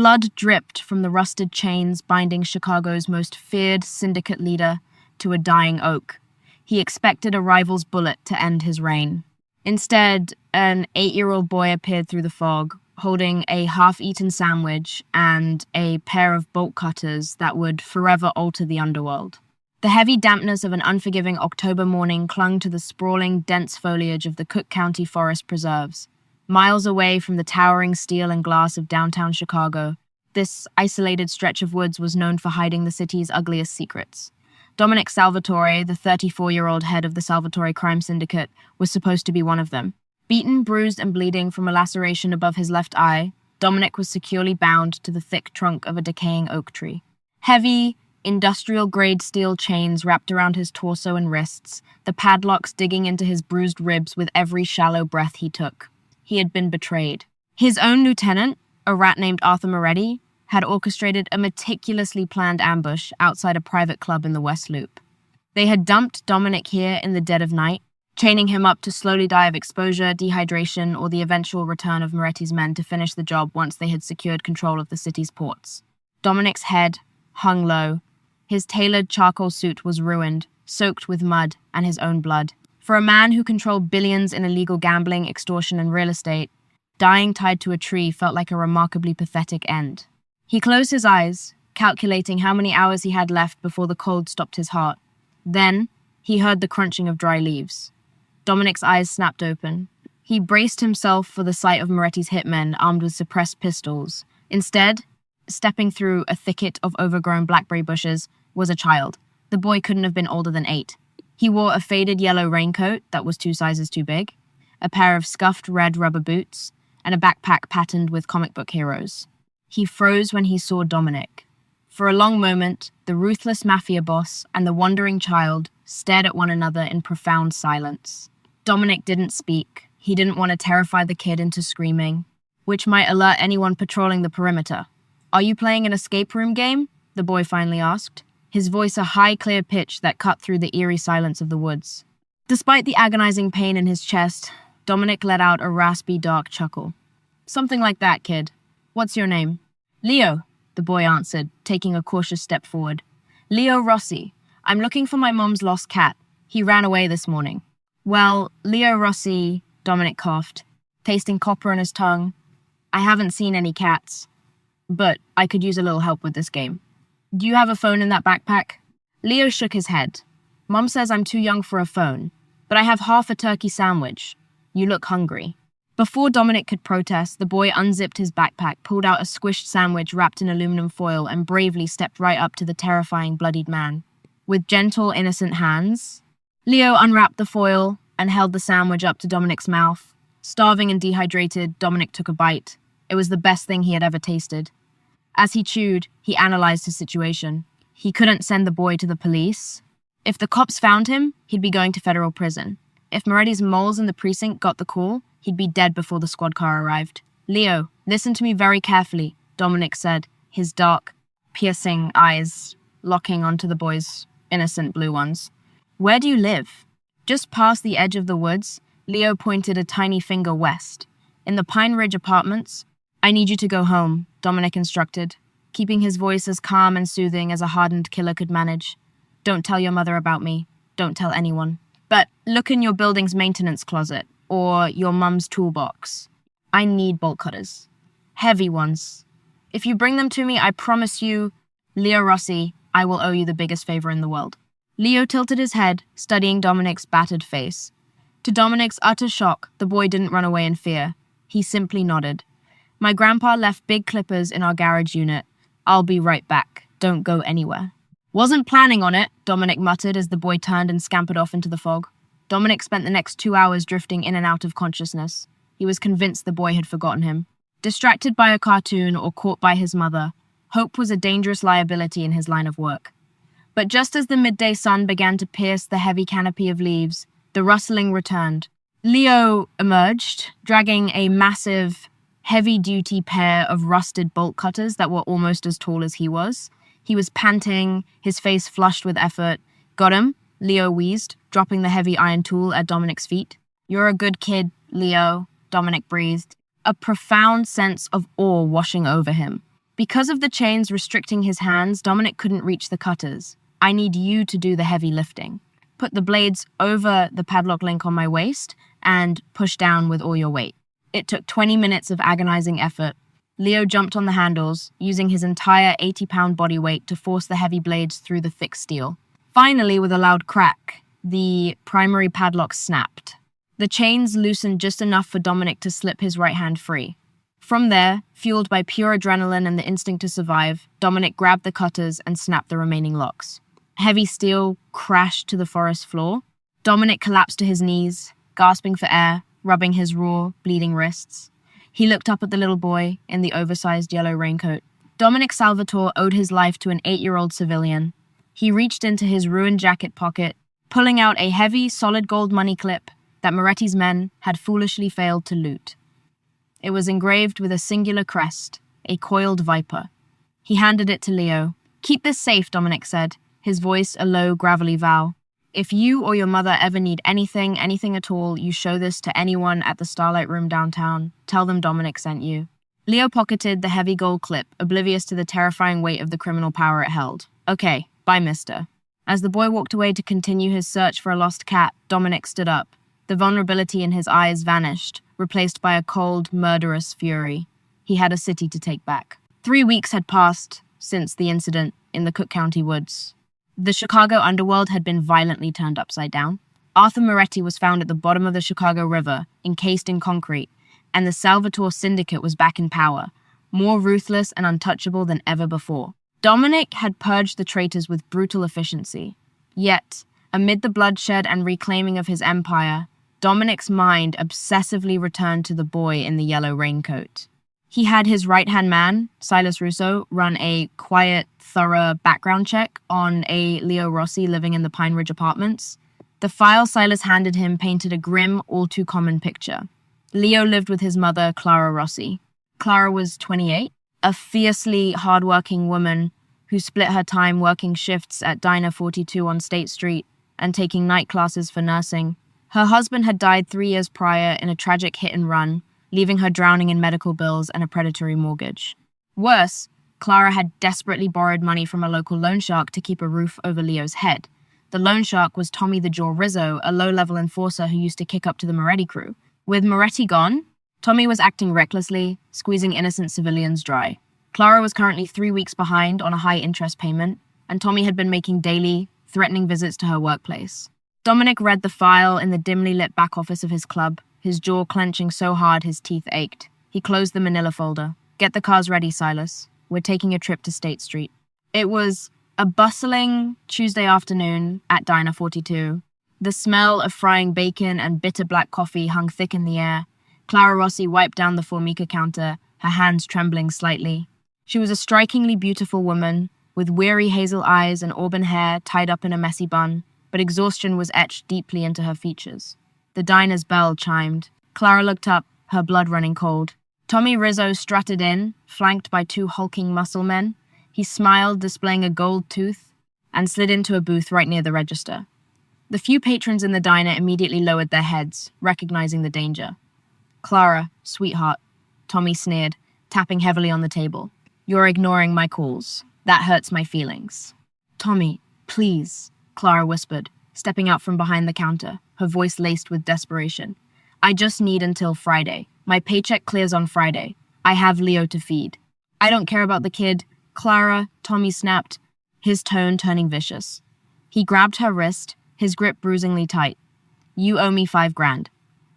Blood dripped from the rusted chains binding Chicago's most feared syndicate leader to a dying oak. He expected a rival's bullet to end his reign. Instead, an 8-year-old boy appeared through the fog, holding a half-eaten sandwich and a pair of bolt cutters that would forever alter the underworld. The heavy dampness of an unforgiving October morning clung to the sprawling, dense foliage of the Cook County Forest Preserves. Miles away from the towering steel and glass of downtown Chicago, this isolated stretch of woods was known for hiding the city's ugliest secrets. Dominic Salvatore, the 34-year-old head of the Salvatore crime syndicate, was supposed to be one of them. Beaten, bruised, and bleeding from a laceration above his left eye, Dominic was securely bound to the thick trunk of a decaying oak tree. Heavy, industrial-grade steel chains wrapped around his torso and wrists, the padlocks digging into his bruised ribs with every shallow breath he took. He had been betrayed. His own lieutenant, a rat named Arthur Moretti, had orchestrated a meticulously planned ambush outside a private club in the West Loop. They had dumped Dominic here in the dead of night, chaining him up to slowly die of exposure, dehydration, or the eventual return of Moretti's men to finish the job once they had secured control of the city's ports. Dominic's head hung low. His tailored charcoal suit was ruined, soaked with mud and his own blood. For a man who controlled billions in illegal gambling, extortion, and real estate, dying tied to a tree felt like a remarkably pathetic end. He closed his eyes, calculating how many hours he had left before the cold stopped his heart. Then, he heard the crunching of dry leaves. Dominic's eyes snapped open. He braced himself for the sight of Moretti's hitmen armed with suppressed pistols. Instead, stepping through a thicket of overgrown blackberry bushes, was a child. The boy couldn't have been older than 8. He wore a faded yellow raincoat that was 2 sizes too big, a pair of scuffed red rubber boots, and a backpack patterned with comic book heroes. He froze when he saw Dominic. For a long moment, the ruthless Mafia boss and the wandering child stared at one another in profound silence. Dominic didn't speak. He didn't want to terrify the kid into screaming, which might alert anyone patrolling the perimeter. "Are you playing an escape room game?" the boy finally asked, his voice a high, clear pitch that cut through the eerie silence of the woods. Despite the agonizing pain in his chest, Dominic let out a raspy, dark chuckle. "Something like that, kid. What's your name?" "Leo," the boy answered, taking a cautious step forward. "Leo Rossi. I'm looking for my mom's lost cat. He ran away this morning." "Well, Leo Rossi," Dominic coughed, tasting copper on his tongue. "I haven't seen any cats, but I could use a little help with this game. Do you have a phone in that backpack?" Leo shook his head. "Mom says I'm too young for a phone, but I have half a turkey sandwich. You look hungry." Before Dominic could protest, the boy unzipped his backpack, pulled out a squished sandwich wrapped in aluminum foil, and bravely stepped right up to the terrifying, bloodied man. With gentle, innocent hands, Leo unwrapped the foil and held the sandwich up to Dominic's mouth. Starving and dehydrated, Dominic took a bite. It was the best thing he had ever tasted. As he chewed, he analyzed his situation. He couldn't send the boy to the police. If the cops found him, he'd be going to federal prison. If Moretti's moles in the precinct got the call, he'd be dead before the squad car arrived. "Leo, listen to me very carefully," Dominic said, his dark, piercing eyes locking onto the boy's innocent blue ones. "Where do you live?" Just past the edge of the woods, Leo pointed a tiny finger west. "In the Pine Ridge Apartments." "I need you to go home," Dominic instructed, keeping his voice as calm and soothing as a hardened killer could manage. "Don't tell your mother about me. Don't tell anyone. But look in your building's maintenance closet, or your mum's toolbox. I need bolt cutters. Heavy ones. If you bring them to me, I promise you, Leo Rossi, I will owe you the biggest favor in the world." Leo tilted his head, studying Dominic's battered face. To Dominic's utter shock, the boy didn't run away in fear. He simply nodded. "My grandpa left big clippers in our garage unit. I'll be right back. Don't go anywhere." "Wasn't planning on it," Dominic muttered as the boy turned and scampered off into the fog. Dominic spent the next 2 hours drifting in and out of consciousness. He was convinced the boy had forgotten him. Distracted by a cartoon or caught by his mother, hope was a dangerous liability in his line of work. But just as the midday sun began to pierce the heavy canopy of leaves, the rustling returned. Leo emerged, dragging a massive, heavy-duty pair of rusted bolt cutters that were almost as tall as he was. He was panting, his face flushed with effort. "Got him?" Leo wheezed, dropping the heavy iron tool at Dominic's feet. "You're a good kid, Leo," Dominic breathed, a profound sense of awe washing over him. Because of the chains restricting his hands, Dominic couldn't reach the cutters. I need you to do the heavy lifting. Put the blades over the padlock link on my waist and push down with all your weight. It took 20 minutes of agonizing effort. Leo jumped on the handles, using his entire 80-pound body weight to force the heavy blades through the thick steel. Finally, with a loud crack, the primary padlock snapped. The chains loosened just enough for Dominic to slip his right hand free. From there, fueled by pure adrenaline and the instinct to survive, Dominic grabbed the cutters and snapped the remaining locks. Heavy steel crashed to the forest floor. Dominic collapsed to his knees, gasping for air, rubbing his raw, bleeding wrists. He looked up at the little boy in the oversized yellow raincoat. Dominic Salvatore owed his life to an 8-year-old civilian. He reached into his ruined jacket pocket, pulling out a heavy, solid gold money clip that Moretti's men had foolishly failed to loot. It was engraved with a singular crest, a coiled viper. He handed it to Leo. "Keep this safe," Dominic said, his voice a low, gravelly vow. "If you or your mother ever need anything at all, you show this to anyone at the Starlight Room downtown. Tell them Dominic sent you." Leo pocketed the heavy gold clip, oblivious to the terrifying weight of the criminal power it held. "Okay, bye, mister." As the boy walked away to continue his search for a lost cat, Dominic stood up. The vulnerability in his eyes vanished, replaced by a cold, murderous fury. He had a city to take back. 3 weeks had passed since the incident in the Cook County woods. The Chicago underworld had been violently turned upside down. Arthur Moretti was found at the bottom of the Chicago River, encased in concrete, and the Salvatore Syndicate was back in power, more ruthless and untouchable than ever before. Dominic had purged the traitors with brutal efficiency. Yet, amid the bloodshed and reclaiming of his empire, Dominic's mind obsessively returned to the boy in the yellow raincoat. He had his right-hand man, Silas Russo, run a quiet, thorough background check on a Leo Rossi living in the Pine Ridge apartments. The file Silas handed him painted a grim, all-too-common picture. Leo lived with his mother, Clara Rossi. Clara was 28, a fiercely hardworking woman who split her time working shifts at Diner 42 on State Street and taking night classes for nursing. Her husband had died 3 years prior in a tragic hit-and-run, leaving her drowning in medical bills and a predatory mortgage. Worse, Clara had desperately borrowed money from a local loan shark to keep a roof over Leo's head. The loan shark was Tommy the Jaw Rizzo, a low-level enforcer who used to kick up to the Moretti crew. With Moretti gone, Tommy was acting recklessly, squeezing innocent civilians dry. Clara was currently 3 weeks behind on a high-interest payment, and Tommy had been making daily, threatening visits to her workplace. Dominic read the file in the dimly lit back office of his club, his jaw clenching so hard his teeth ached. He closed the manila folder. "Get the cars ready, Silas. We're taking a trip to State Street." It was a bustling Tuesday afternoon at Diner 42. The smell of frying bacon and bitter black coffee hung thick in the air. Clara Rossi wiped down the Formica counter, her hands trembling slightly. She was a strikingly beautiful woman, with weary hazel eyes and auburn hair tied up in a messy bun, but exhaustion was etched deeply into her features. The diner's bell chimed. Clara looked up, her blood running cold. Tommy Rizzo strutted in, flanked by 2 hulking muscle men. He smiled, displaying a gold tooth, and slid into a booth right near the register. The few patrons in the diner immediately lowered their heads, recognizing the danger. "Clara, sweetheart," Tommy sneered, tapping heavily on the table. "You're ignoring my calls. That hurts my feelings." "Tommy, please," Clara whispered, stepping out from behind the counter, her voice laced with desperation. "I just need until Friday. My paycheck clears on Friday. I have Leo to feed." "I don't care about the kid, Clara," Tommy snapped, his tone turning vicious. He grabbed her wrist, his grip bruisingly tight. "You owe me $5,000.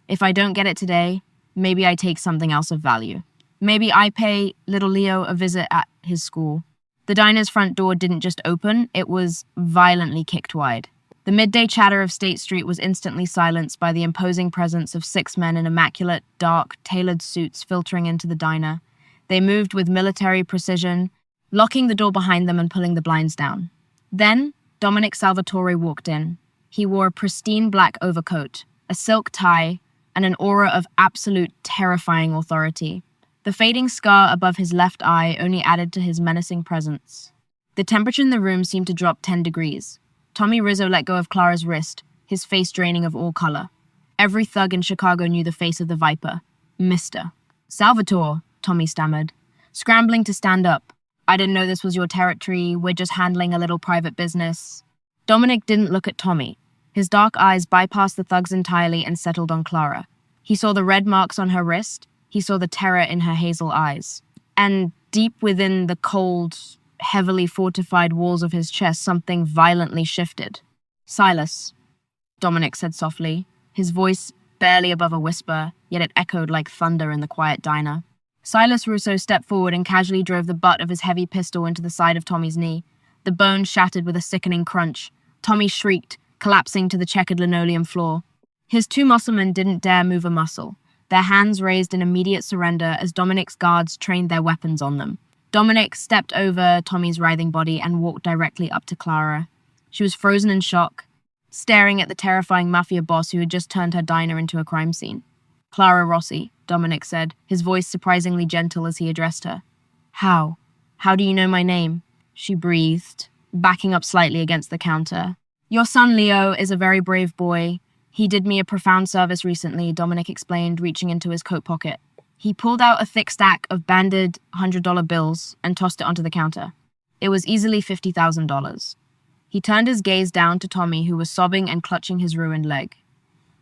If I don't get it today, maybe I take something else of value. Maybe I pay little Leo a visit at his school." The diner's front door didn't just open, it was violently kicked wide. The midday chatter of State Street was instantly silenced by the imposing presence of 6 men in immaculate, dark, tailored suits filtering into the diner. They moved with military precision, locking the door behind them and pulling the blinds down. Then, Dominic Salvatore walked in. He wore a pristine black overcoat, a silk tie, and an aura of absolute terrifying authority. The fading scar above his left eye only added to his menacing presence. The temperature in the room seemed to drop 10 degrees. Tommy Rizzo let go of Clara's wrist, his face draining of all color. Every thug in Chicago knew the face of the Viper. "Mr. Salvatore," Tommy stammered. Scrambling to stand up, I didn't know this was your territory. We're just handling a little private business. Dominic didn't look at Tommy. His dark eyes bypassed the thugs entirely and settled on Clara. He saw the red marks on her wrist. He saw the terror in her hazel eyes. And deep within the cold, heavily fortified walls of his chest, something violently shifted. "Silas," Dominic said softly, his voice barely above a whisper, yet it echoed like thunder in the quiet diner. Silas Russo stepped forward and casually drove the butt of his heavy pistol into the side of Tommy's knee. The bone shattered with a sickening crunch. Tommy shrieked, collapsing to the checkered linoleum floor. His two musclemen didn't dare move a muscle, their hands raised in immediate surrender as Dominic's guards trained their weapons on them. Dominic stepped over Tommy's writhing body and walked directly up to Clara. She was frozen in shock, staring at the terrifying Mafia boss who had just turned her diner into a crime scene. "Clara Rossi," Dominic said, his voice surprisingly gentle as he addressed her. How? How do you know my name?" she breathed, backing up slightly against the counter. "Your son Leo is a very brave boy. He did me a profound service recently," Dominic explained, reaching into his coat pocket. He pulled out a thick stack of banded $100 bills and tossed it onto the counter. It was easily $50,000. He turned his gaze down to Tommy, who was sobbing and clutching his ruined leg.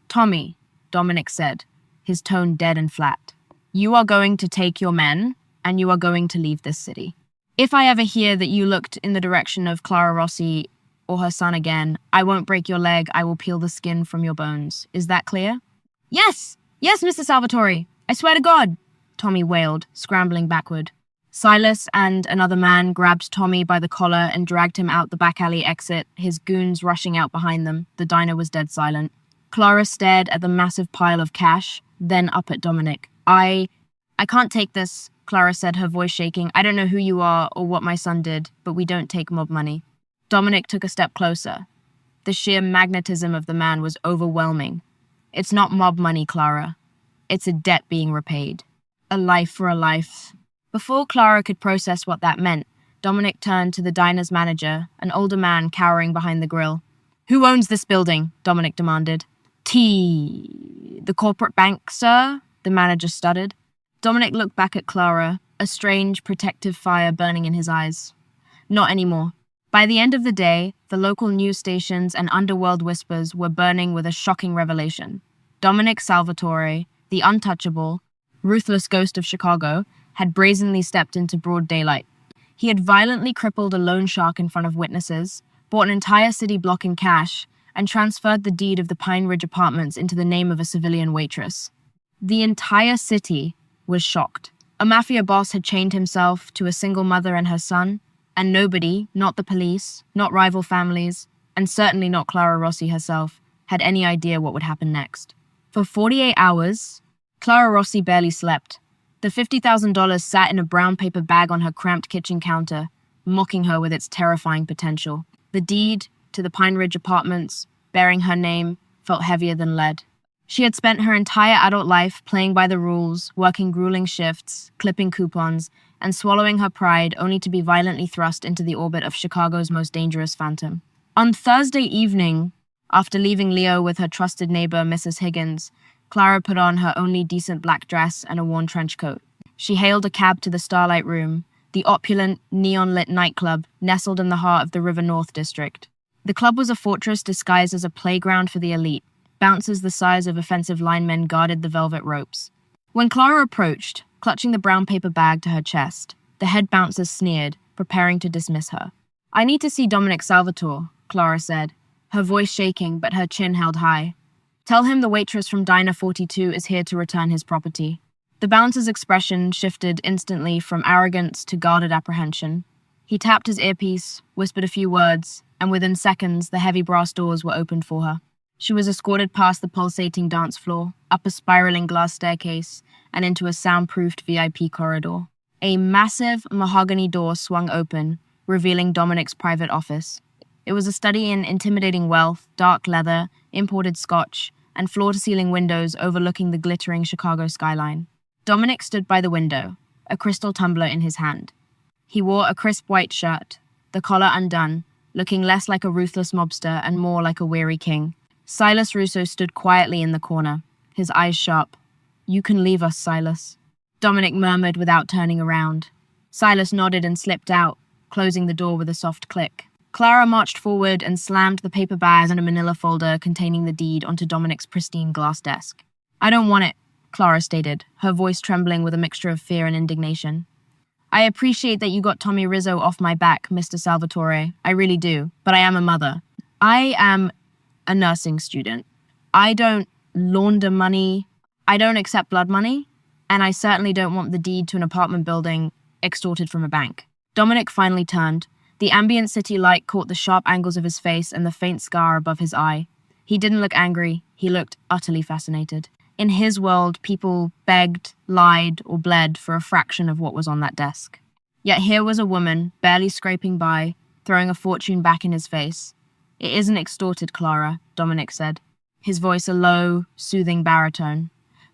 "Tommy," Dominic said, his tone dead and flat, "you are going to take your men, and you are going to leave this city. If I ever hear that you looked in the direction of Clara Rossi or her son again, I won't break your leg, I will peel the skin from your bones. Is that clear?" Yes, Mr. Salvatore. I swear to God," Tommy wailed, scrambling backward. Silas and another man grabbed Tommy by the collar and dragged him out the back alley exit, his goons rushing out behind them. The diner was dead silent. Clara stared at the massive pile of cash, then up at Dominic. I can't take this," Clara said, her voice shaking. "I don't know who you are or what my son did, but we don't take mob money." Dominic took a step closer. The sheer magnetism of the man was overwhelming. "It's not mob money, Clara. It's a debt being repaid. A life for a life." Before Clara could process what that meant, Dominic turned to the diner's manager, an older man cowering behind the grill. "Who owns this building?" Dominic demanded. The corporate bank, sir?" the manager stuttered. Dominic looked back at Clara, a strange, protective fire burning in his eyes. "Not anymore." By the end of the day, the local news stations and underworld whispers were burning with a shocking revelation. Dominic Salvatore, the untouchable, ruthless ghost of Chicago, had brazenly stepped into broad daylight. He had violently crippled a loan shark in front of witnesses, bought an entire city block in cash, and transferred the deed of the Pine Ridge apartments into the name of a civilian waitress. The entire city was shocked. A Mafia boss had chained himself to a single mother and her son, and nobody, not the police, not rival families, and certainly not Clara Rossi herself, had any idea what would happen next. For 48 hours, Clara Rossi barely slept. The $50,000 sat in a brown paper bag on her cramped kitchen counter, mocking her with its terrifying potential. The deed to the Pine Ridge apartments, bearing her name, felt heavier than lead. She had spent her entire adult life playing by the rules, working grueling shifts, clipping coupons, and swallowing her pride only to be violently thrust into the orbit of Chicago's most dangerous phantom. On Thursday evening, after leaving Leo with her trusted neighbor, Mrs. Higgins, Clara put on her only decent black dress and a worn trench coat. She hailed a cab to the Starlight Room, the opulent, neon-lit nightclub nestled in the heart of the River North district. The club was a fortress disguised as a playground for the elite. Bouncers the size of offensive linemen guarded the velvet ropes. When Clara approached, clutching the brown paper bag to her chest, the head bouncer sneered, preparing to dismiss her. "I need to see Dominic Salvatore," Clara said, her voice shaking but her chin held high. "Tell him the waitress from Diner 42 is here to return his property." The bouncer's expression shifted instantly from arrogance to guarded apprehension. He tapped his earpiece, whispered a few words, and within seconds, the heavy brass doors were opened for her. She was escorted past the pulsating dance floor, up a spiraling glass staircase, and into a soundproofed VIP corridor. A massive mahogany door swung open, revealing Dominic's private office. It was a study in intimidating wealth, dark leather, imported scotch, and floor-to-ceiling windows overlooking the glittering Chicago skyline. Dominic stood by the window, a crystal tumbler in his hand. He wore a crisp white shirt, the collar undone, looking less like a ruthless mobster and more like a weary king. Silas Russo stood quietly in the corner, his eyes sharp. "You can leave us, Silas," Dominic murmured without turning around. Silas nodded and slipped out, closing the door with a soft click. Clara marched forward and slammed the paper bag and a manila folder containing the deed onto Dominic's pristine glass desk. "I don't want it," Clara stated, her voice trembling with a mixture of fear and indignation. "I appreciate that you got Tommy Rizzo off my back, Mr. Salvatore. I really do. But I am a mother. I am a nursing student. I don't launder money. I don't accept blood money. And I certainly don't want the deed to an apartment building extorted from a bank." Dominic finally turned. The ambient city light caught the sharp angles of his face and the faint scar above his eye. He didn't look angry. He looked utterly fascinated. In his world, people begged, lied, or bled for a fraction of what was on that desk. Yet here was a woman, barely scraping by, throwing a fortune back in his face. "It isn't extorted, Clara," Dominic said, his voice a low, soothing baritone.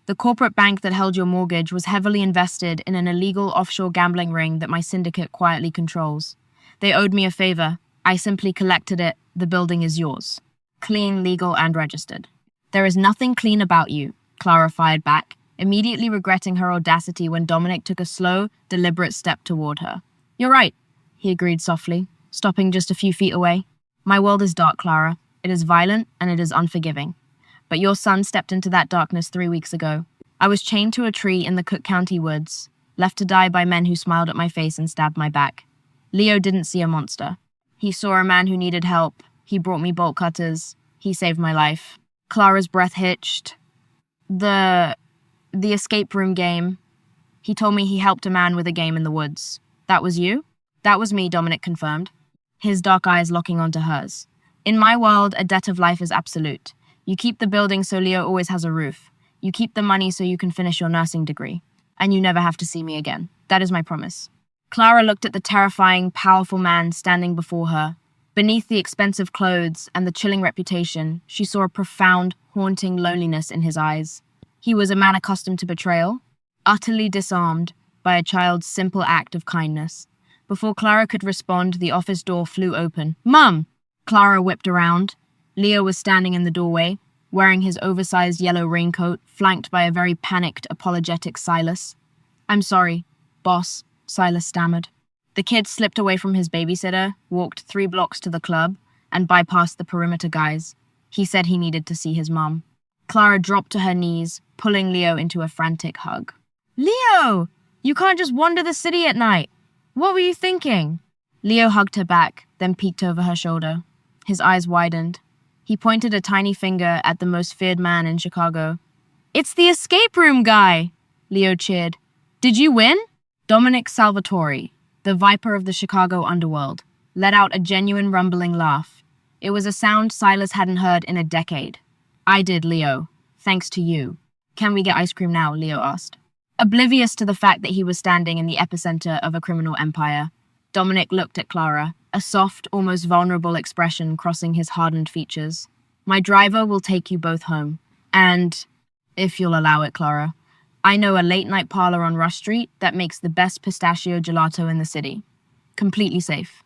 "The corporate bank that held your mortgage was heavily invested in an illegal offshore gambling ring that my syndicate quietly controls. They owed me a favor. I simply collected it. The building is yours. Clean, legal, and registered." "There is nothing clean about you," Clara fired back, immediately regretting her audacity when Dominic took a slow, deliberate step toward her. "You're right," he agreed softly, stopping just a few feet away. "My world is dark, Clara. It is violent and it is unforgiving. But your son stepped into that darkness 3 weeks ago. I was chained to a tree in the Cook County woods, left to die by men who smiled at my face and stabbed my back. Leo didn't see a monster. He saw a man who needed help. He brought me bolt cutters. He saved my life." Clara's breath hitched. The escape room game. "He told me he helped a man with a game in the woods. That was you?" "That was me," Dominic confirmed, his dark eyes locking onto hers. "In my world, a debt of life is absolute. You keep the building so Leo always has a roof. You keep the money so you can finish your nursing degree. And you never have to see me again. That is my promise." Clara looked at the terrifying, powerful man standing before her. Beneath the expensive clothes and the chilling reputation, she saw a profound, haunting loneliness in his eyes. He was a man accustomed to betrayal, utterly disarmed by a child's simple act of kindness. Before Clara could respond, the office door flew open. "Mum!" Clara whipped around. Leo was standing in the doorway, wearing his oversized yellow raincoat, flanked by a very panicked, apologetic Silas. "I'm sorry, boss," Silas stammered. The kid slipped away from his babysitter, walked 3 blocks to the club, and bypassed the perimeter guys. He said he needed to see his mom. Clara dropped to her knees, pulling Leo into a frantic hug. "Leo! You can't just wander the city at night. What were you thinking?" Leo hugged her back, then peeked over her shoulder. His eyes widened. He pointed a tiny finger at the most feared man in Chicago. "It's the escape room guy!" Leo cheered. "Did you win?" Dominic Salvatore, the viper of the Chicago underworld, let out a genuine rumbling laugh. It was a sound Silas hadn't heard in a decade. "I did, Leo. Thanks to you." "Can we get ice cream now?" Leo asked. Oblivious to the fact that he was standing in the epicenter of a criminal empire, Dominic looked at Clara, a soft, almost vulnerable expression crossing his hardened features. "My driver will take you both home. And, if you'll allow it, Clara, I know a late-night parlor on Rush Street that makes the best pistachio gelato in the city. Completely safe.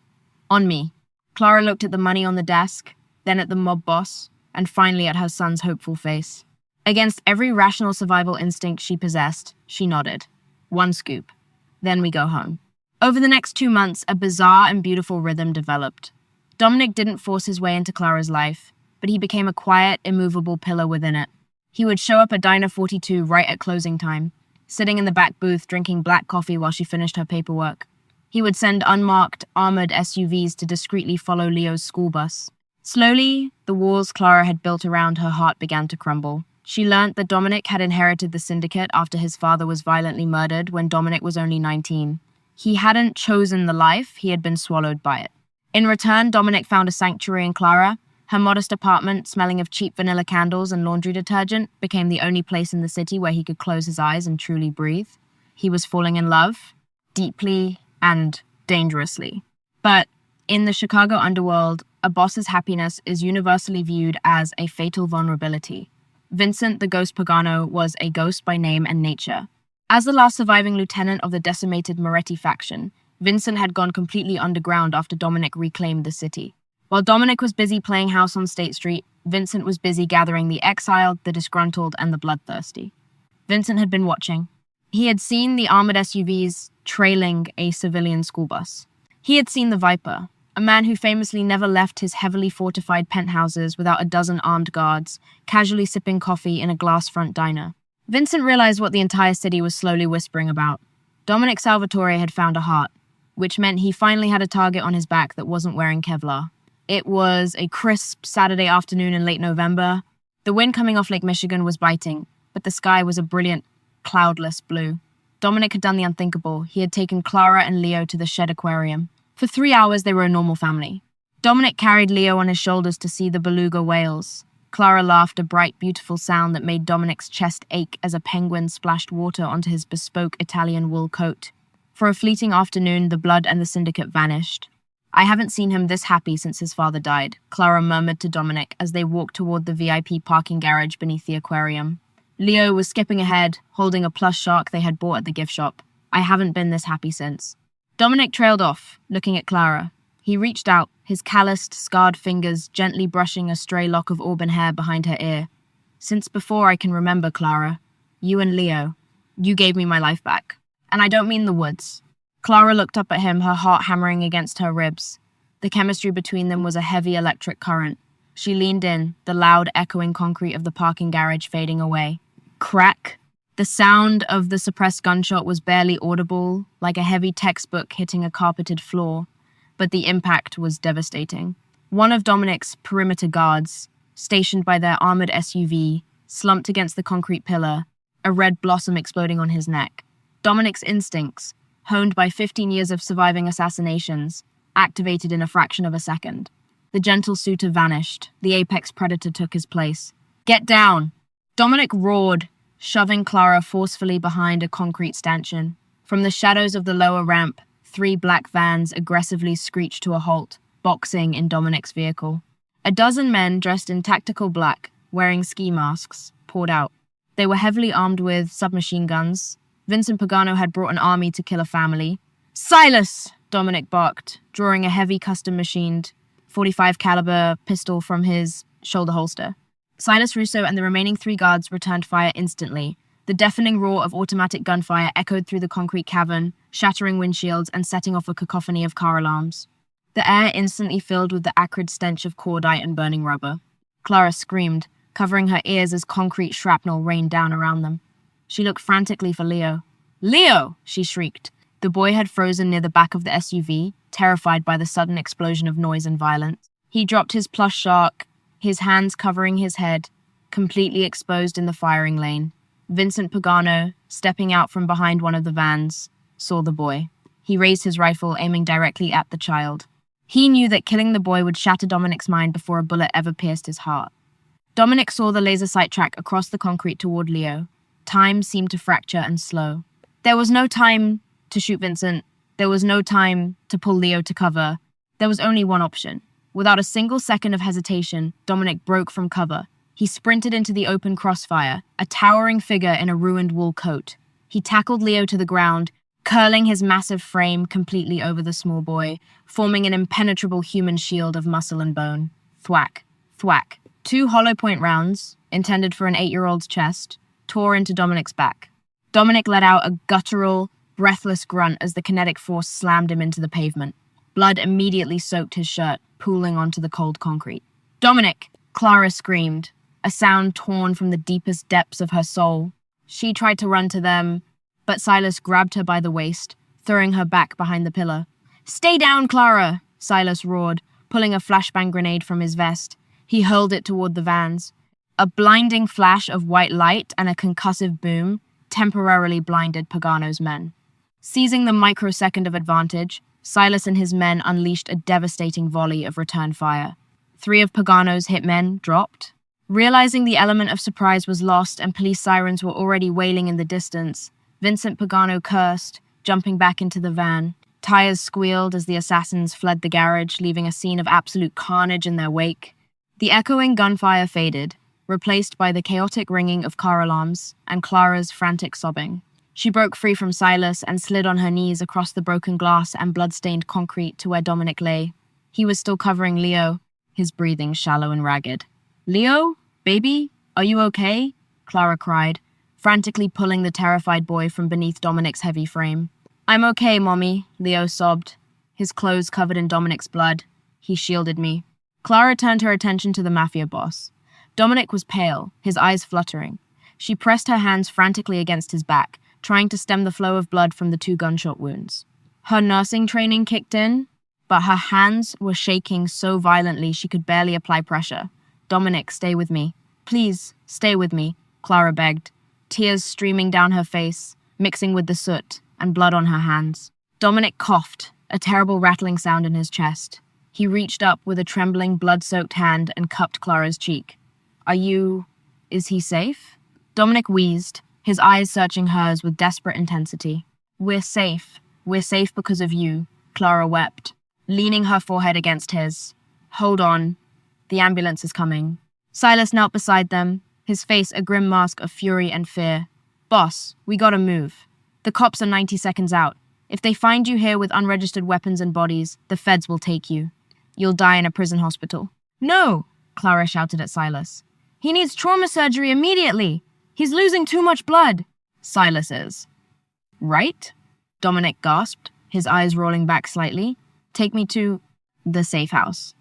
On me." Clara looked at the money on the desk, then at the mob boss, and finally at her son's hopeful face. Against every rational survival instinct she possessed, she nodded. "1 scoop. Then we go home." Over the next 2 months, a bizarre and beautiful rhythm developed. Dominic didn't force his way into Clara's life, but he became a quiet, immovable pillar within it. He would show up at Diner 42 right at closing time, sitting in the back booth drinking black coffee while she finished her paperwork. He would send unmarked, armored SUVs to discreetly follow Leo's school bus. Slowly, the walls Clara had built around her heart began to crumble. She learnt that Dominic had inherited the syndicate after his father was violently murdered when Dominic was only 19. He hadn't chosen the life, he had been swallowed by it. In return, Dominic found a sanctuary in Clara. Her modest apartment, smelling of cheap vanilla candles and laundry detergent, became the only place in the city where he could close his eyes and truly breathe. He was falling in love, deeply and dangerously. But in the Chicago underworld, a boss's happiness is universally viewed as a fatal vulnerability. Vincent the Ghost Pagano was a ghost by name and nature. As the last surviving lieutenant of the decimated Moretti faction, Vincent had gone completely underground after Dominic reclaimed the city. While Dominic was busy playing house on State Street, Vincent was busy gathering the exiled, the disgruntled, and the bloodthirsty. Vincent had been watching. He had seen the armored SUVs trailing a civilian school bus. He had seen the Viper, a man who famously never left his heavily fortified penthouses without a dozen armed guards, casually sipping coffee in a glass-front diner. Vincent realized what the entire city was slowly whispering about. Dominic Salvatore had found a heart, which meant he finally had a target on his back that wasn't wearing Kevlar. It was a crisp Saturday afternoon in late November. The wind coming off Lake Michigan was biting, but the sky was a brilliant, cloudless blue. Dominic had done the unthinkable. He had taken Clara and Leo to the Shed Aquarium. For 3 hours, they were a normal family. Dominic carried Leo on his shoulders to see the beluga whales. Clara laughed a bright, beautiful sound that made Dominic's chest ache as a penguin splashed water onto his bespoke Italian wool coat. For a fleeting afternoon, the blood and the syndicate vanished. "I haven't seen him this happy since his father died," Clara murmured to Dominic as they walked toward the VIP parking garage beneath the aquarium. Leo was skipping ahead, holding a plush shark they had bought at the gift shop. "I haven't been this happy since." Dominic trailed off, looking at Clara. He reached out, his calloused, scarred fingers gently brushing a stray lock of auburn hair behind her ear. "Since before I can remember, Clara, you and Leo, you gave me my life back. And I don't mean the woods." Clara looked up at him, her heart hammering against her ribs. The chemistry between them was a heavy electric current. She leaned in, the loud, echoing concrete of the parking garage fading away. Crack! The sound of the suppressed gunshot was barely audible, like a heavy textbook hitting a carpeted floor, but the impact was devastating. One of Dominic's perimeter guards, stationed by their armored SUV, slumped against the concrete pillar, a red blossom exploding on his neck. Dominic's instincts, honed by 15 years of surviving assassinations, activated in a fraction of a second. The gentle suitor vanished. The apex predator took his place. "Get down!" Dominic roared, shoving Clara forcefully behind a concrete stanchion. From the shadows of the lower ramp, 3 black vans aggressively screeched to a halt, boxing in Dominic's vehicle. A dozen men dressed in tactical black, wearing ski masks, poured out. They were heavily armed with submachine guns. Vincent Pagano had brought an army to kill a family. "Silas!" Dominic barked, drawing a heavy custom-machined .45 caliber pistol from his shoulder holster. Silas Russo and the remaining 3 guards returned fire instantly. The deafening roar of automatic gunfire echoed through the concrete cavern, shattering windshields and setting off a cacophony of car alarms. The air instantly filled with the acrid stench of cordite and burning rubber. Clara screamed, covering her ears as concrete shrapnel rained down around them. She looked frantically for Leo. "Leo!" she shrieked. The boy had frozen near the back of the SUV, terrified by the sudden explosion of noise and violence. He dropped his plush shark, his hands covering his head, completely exposed in the firing lane. Vincent Pagano, stepping out from behind one of the vans, saw the boy. He raised his rifle, aiming directly at the child. He knew that killing the boy would shatter Dominic's mind before a bullet ever pierced his heart. Dominic saw the laser sight track across the concrete toward Leo. Time seemed to fracture and slow. There was no time to shoot Vincent. There was no time to pull Leo to cover. There was only one option. Without a single second of hesitation, Dominic broke from cover. He sprinted into the open crossfire, a towering figure in a ruined wool coat. He tackled Leo to the ground, curling his massive frame completely over the small boy, forming an impenetrable human shield of muscle and bone. Thwack, thwack. 2 hollow point rounds, intended for an 8-year-old's chest, tore into Dominic's back. Dominic let out a guttural, breathless grunt as the kinetic force slammed him into the pavement. Blood immediately soaked his shirt, pooling onto the cold concrete. "Dominic!" Clara screamed, a sound torn from the deepest depths of her soul. She tried to run to them, but Silas grabbed her by the waist, throwing her back behind the pillar. "Stay down, Clara!" Silas roared, pulling a flashbang grenade from his vest. He hurled it toward the vans. A blinding flash of white light and a concussive boom temporarily blinded Pagano's men. Seizing the microsecond of advantage, Silas and his men unleashed a devastating volley of return fire. 3 of Pagano's hitmen dropped. Realizing the element of surprise was lost and police sirens were already wailing in the distance, Vincent Pagano cursed, jumping back into the van. Tires squealed as the assassins fled the garage, leaving a scene of absolute carnage in their wake. The echoing gunfire faded, replaced by the chaotic ringing of car alarms and Clara's frantic sobbing. She broke free from Silas and slid on her knees across the broken glass and blood-stained concrete to where Dominic lay. He was still covering Leo, his breathing shallow and ragged. "Leo? Baby? Are you okay?" Clara cried, frantically pulling the terrified boy from beneath Dominic's heavy frame. I'm okay, Mommy, Leo sobbed, his clothes covered in Dominic's blood. He shielded me. Clara turned her attention to the Mafia boss. Dominic was pale, his eyes fluttering. She pressed her hands frantically against his back, trying to stem the flow of blood from the 2 gunshot wounds. Her nursing training kicked in, but her hands were shaking so violently she could barely apply pressure. Dominic, stay with me. Please, stay with me, Clara begged, tears streaming down her face, mixing with the soot and blood on her hands. Dominic coughed, a terrible rattling sound in his chest. He reached up with a trembling, blood-soaked hand and cupped Clara's cheek. Is he safe? Dominic wheezed, his eyes searching hers with desperate intensity. We're safe. We're safe because of you, Clara wept, leaning her forehead against his. Hold on. The ambulance is coming. Silas knelt beside them, his face a grim mask of fury and fear. Boss, we gotta move. The cops are 90 seconds out. If they find you here with unregistered weapons and bodies, the feds will take you. You'll die in a prison hospital. No, Clara shouted at Silas. He needs trauma surgery immediately. He's losing too much blood. Silas is. Right? Dominic gasped, his eyes rolling back slightly. Take me to the safe house.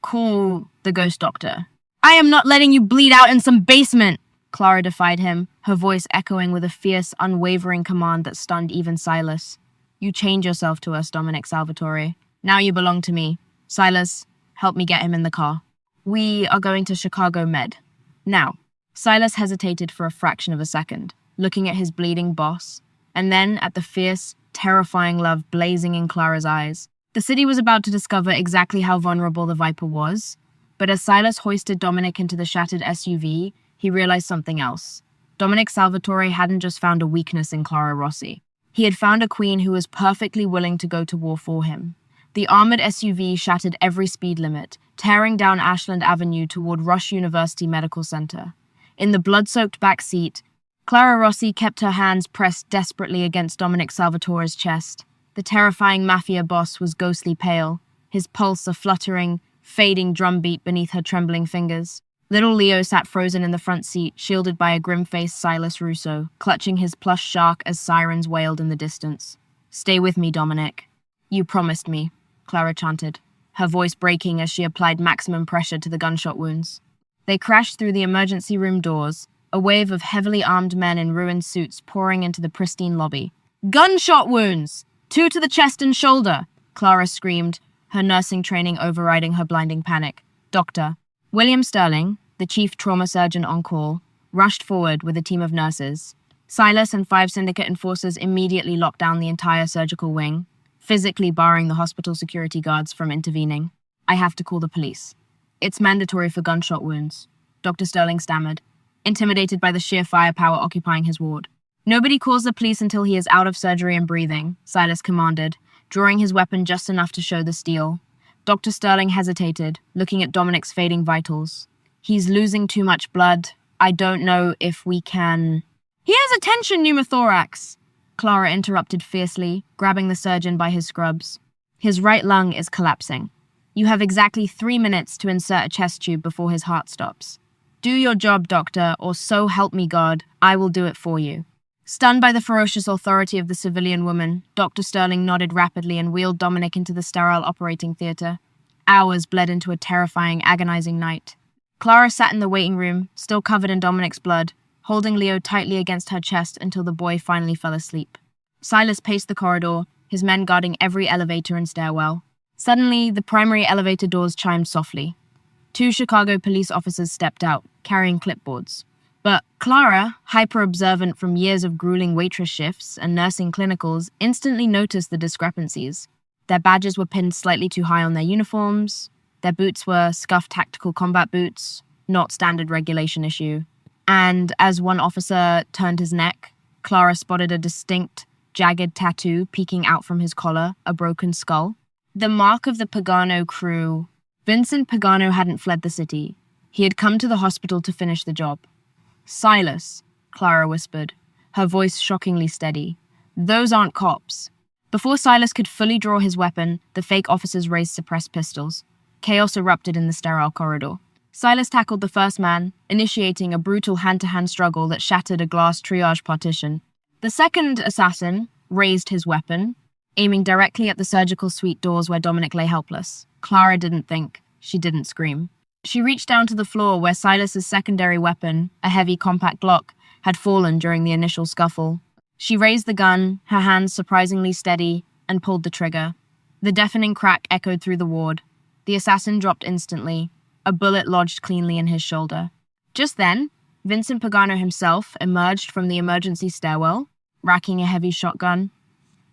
Call the ghost doctor. I am not letting you bleed out in some basement, Clara defied him, her voice echoing with a fierce, unwavering command that stunned even Silas. You chained yourself to us, Dominic Salvatore. Now you belong to me. Silas, help me get him in the car. We are going to Chicago Med. Now. Silas hesitated for a fraction of a second, looking at his bleeding boss, and then at the fierce, terrifying love blazing in Clara's eyes. The city was about to discover exactly how vulnerable the Viper was, but as Silas hoisted Dominic into the shattered SUV, he realized something else. Dominic Salvatore hadn't just found a weakness in Clara Rossi. He had found a queen who was perfectly willing to go to war for him. The armored SUV shattered every speed limit, tearing down Ashland Avenue toward Rush University Medical Center. In the blood-soaked back seat, Clara Rossi kept her hands pressed desperately against Dominic Salvatore's chest. The terrifying Mafia boss was ghostly pale, his pulse a fluttering, fading drumbeat beneath her trembling fingers. Little Leo sat frozen in the front seat, shielded by a grim-faced Silas Russo, clutching his plush shark as sirens wailed in the distance. Stay with me, Dominic. You promised me, Clara chanted, her voice breaking as she applied maximum pressure to the gunshot wounds. They crashed through the emergency room doors, a wave of heavily armed men in ruined suits pouring into the pristine lobby. Gunshot wounds! 2 to the chest and shoulder, Clara screamed, her nursing training overriding her blinding panic. Doctor. William Sterling, the chief trauma surgeon on call, rushed forward with a team of nurses. Silas and 5 syndicate enforcers immediately locked down the entire surgical wing, physically barring the hospital security guards from intervening. I have to call the police. It's mandatory for gunshot wounds, Dr. Sterling stammered, intimidated by the sheer firepower occupying his ward. Nobody calls the police until he is out of surgery and breathing, Silas commanded, drawing his weapon just enough to show the steel. Dr. Sterling hesitated, looking at Dominic's fading vitals. He's losing too much blood. I don't know if we can... He has a tension pneumothorax, Clara interrupted fiercely, grabbing the surgeon by his scrubs. His right lung is collapsing. You have exactly 3 minutes to insert a chest tube before his heart stops. Do your job, doctor, or so help me God, I will do it for you. Stunned by the ferocious authority of the civilian woman, Dr. Sterling nodded rapidly and wheeled Dominic into the sterile operating theater. Hours bled into a terrifying, agonizing night. Clara sat in the waiting room, still covered in Dominic's blood, holding Leo tightly against her chest until the boy finally fell asleep. Silas paced the corridor, his men guarding every elevator and stairwell. Suddenly, the primary elevator doors chimed softly. 2 Chicago police officers stepped out, carrying clipboards. But Clara, hyper-observant from years of grueling waitress shifts and nursing clinicals, instantly noticed the discrepancies. Their badges were pinned slightly too high on their uniforms. Their boots were scuffed tactical combat boots, not standard regulation issue. And as one officer turned his neck, Clara spotted a distinct, jagged tattoo peeking out from his collar, a broken skull. The mark of the Pagano crew. Vincent Pagano hadn't fled the city. He had come to the hospital to finish the job. Silas, Clara whispered, her voice shockingly steady. Those aren't cops. Before Silas could fully draw his weapon, the fake officers raised suppressed pistols. Chaos erupted in the sterile corridor. Silas tackled the first man, initiating a brutal hand-to-hand struggle that shattered a glass triage partition. The second assassin, raised his weapon, aiming directly at the surgical suite doors where Dominic lay helpless. Clara didn't think. She didn't scream. She reached down to the floor where Silas's secondary weapon, a heavy compact Glock, had fallen during the initial scuffle. She raised the gun, her hands surprisingly steady, and pulled the trigger. The deafening crack echoed through the ward. The assassin dropped instantly. A bullet lodged cleanly in his shoulder. Just then, Vincent Pagano himself emerged from the emergency stairwell, racking a heavy shotgun.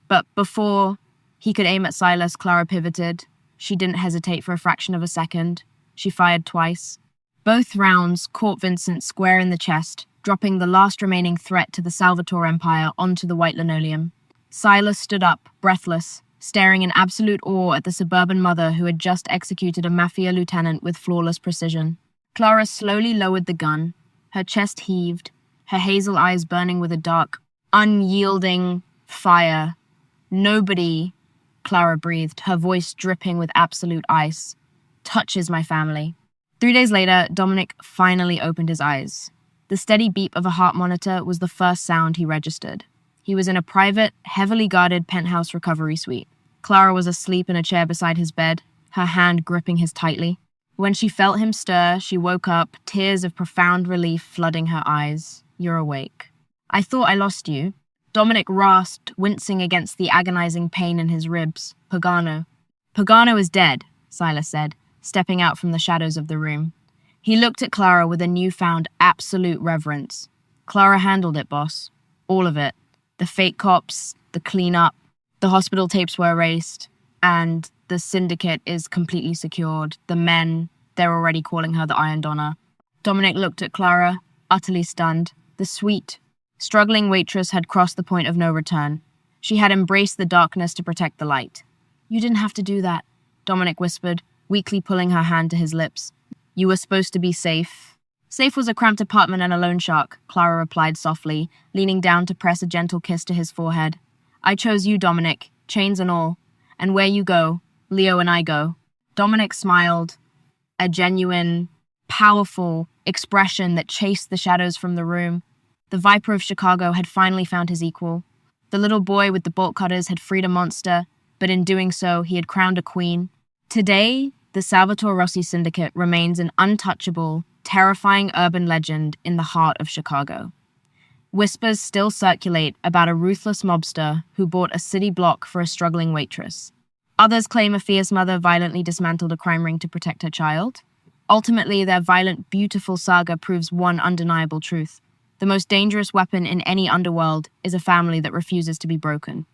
But before he could aim at Silas, Clara pivoted. She didn't hesitate for a fraction of a second. She fired twice. Both rounds caught Vincent square in the chest, dropping the last remaining threat to the Salvatore Empire onto the white linoleum. Silas stood up, breathless, staring in absolute awe at the suburban mother who had just executed a Mafia lieutenant with flawless precision. Clara slowly lowered the gun. Her chest heaved, her hazel eyes burning with a dark, unyielding fire. Nobody, Clara breathed, her voice dripping with absolute ice, touches my family. 3 days later, Dominic finally opened his eyes. The steady beep of a heart monitor was the first sound he registered. He was in a private, heavily guarded penthouse recovery suite. Clara was asleep in a chair beside his bed, her hand gripping his tightly. When she felt him stir, she woke up, tears of profound relief flooding her eyes. You're awake. I thought I lost you. Dominic rasped, wincing against the agonizing pain in his ribs. Pagano. Pagano is dead, Silas said, stepping out from the shadows of the room. He looked at Clara with a newfound absolute reverence. Clara handled it, boss. All of it. The fake cops, the cleanup, the hospital tapes were erased, and the syndicate is completely secured. The men, they're already calling her the Iron Donna. Dominic looked at Clara, utterly stunned. The sweet, struggling waitress had crossed the point of no return. She had embraced the darkness to protect the light. You didn't have to do that, Dominic whispered, weakly pulling her hand to his lips. You were supposed to be safe. Safe was a cramped apartment and a loan shark, Clara replied softly, leaning down to press a gentle kiss to his forehead. I chose you, Dominic, chains and all. And where you go, Leo and I go. Dominic smiled, a genuine, powerful expression that chased the shadows from the room. The Viper of Chicago had finally found his equal. The little boy with the bolt cutters had freed a monster, but in doing so, he had crowned a queen. Today, the Salvatore Rossi Syndicate remains an untouchable, terrifying urban legend in the heart of Chicago. Whispers still circulate about a ruthless mobster who bought a city block for a struggling waitress. Others claim a fierce mother violently dismantled a crime ring to protect her child. Ultimately, their violent, beautiful saga proves one undeniable truth. The most dangerous weapon in any underworld is a family that refuses to be broken.